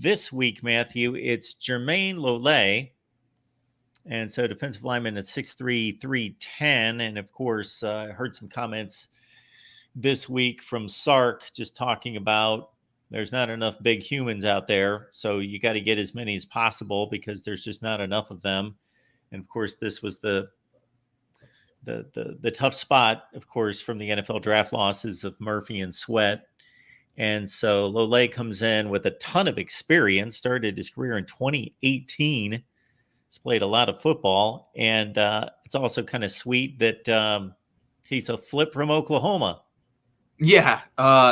this week, Matthew, it's Jermayne Lole. And so defensive lineman at 6'3", 310. And of course, I heard some comments this week from Sark just talking about there's not enough big humans out there. So you got to get as many as possible because there's just not enough of them. And of course, this was the tough spot, of course, from the NFL draft losses of Murphy and Sweat. And so Lole comes in with a ton of experience, started his career in 2018. He's played a lot of football. And it's also kind of sweet that he's a flip from Oklahoma. Yeah.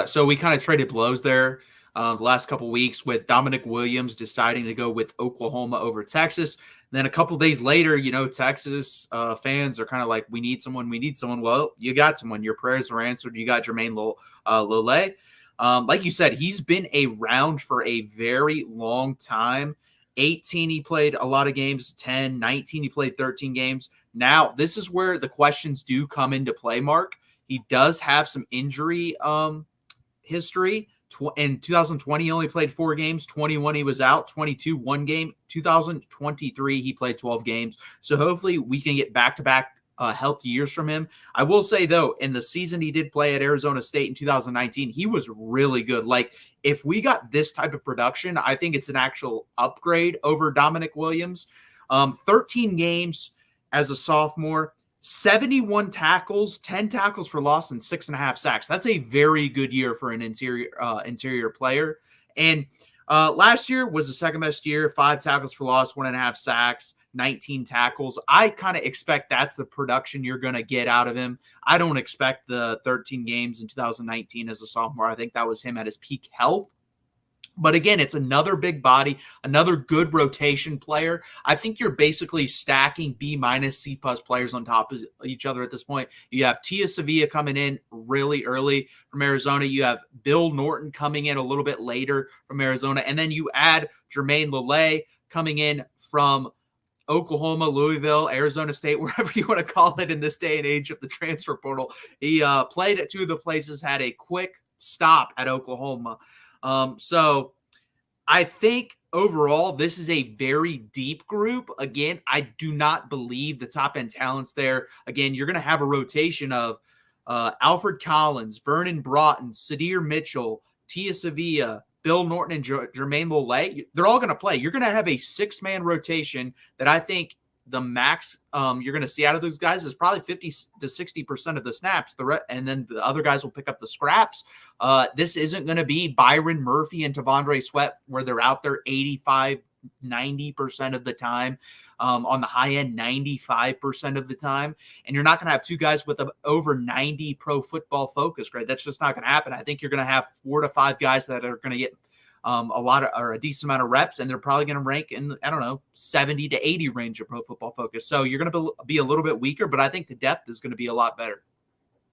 So we kind of traded blows there the last couple weeks with Dominic Williams deciding to go with Oklahoma over Texas. And then a couple days later, Texas fans are kind of like, we need someone. Well, you got someone. Your prayers were answered. You got Jermayne Lole. Like you said, he's been around for a very long time. 18, he played a lot of games. 10, 19, he played 13 games. Now, this is where the questions do come into play, Mark. He does have some injury history. In 2020, he only played 4 games. 21, he was out. 22, 1 game. 2023, he played 12 games. So hopefully we can get back-to-back healthy years from him. I will say, though, in the season he did play at Arizona State in 2019, he was really good. Like, if we got this type of production, I think it's an actual upgrade over Dominic Williams. 13 games as a sophomore. 71 tackles, 10 tackles for loss, and 6.5 sacks. That's a very good year for an interior player. And last year was the second best year. 5 tackles for loss, 1.5 sacks, 19 tackles. I kind of expect that's the production you're going to get out of him. I don't expect the 13 games in 2019 as a sophomore. I think that was him at his peak health. But again, it's another big body, another good rotation player. I think you're basically stacking B-, C+ players on top of each other at this point. You have Tia Sevilla coming in really early from Arizona. You have Bill Norton coming in a little bit later from Arizona. And then you add Jermayne Lole coming in from Oklahoma, Louisville, Arizona State, wherever you want to call it in this day and age of the transfer portal. He played at 2 of the places, had a quick stop at Oklahoma. So I think overall, this is a very deep group. Again, I do not believe the top end talents there. Again, you're going to have a rotation of Alfred Collins, Vernon Broughton, Sadir Mitchell, Tia Sevilla, Bill Norton, and Jermayne Lole. They're all going to play. You're going to have a 6-man rotation that I think the max you're going to see out of those guys is probably 50 to 60% of the snaps. And then the other guys will pick up the scraps. This isn't going to be Byron Murphy and Tavondre Sweat where they're out there 85, 90% of the time. On the high end, 95% of the time. And you're not going to have 2 guys with over 90 pro football focus grade. That's just not going to happen. I think you're going to have 4 to 5 guys that are going to get a decent amount of reps, and they're probably going to rank in, 70 to 80 range of pro football focus. So you're going to be a little bit weaker, but I think the depth is going to be a lot better.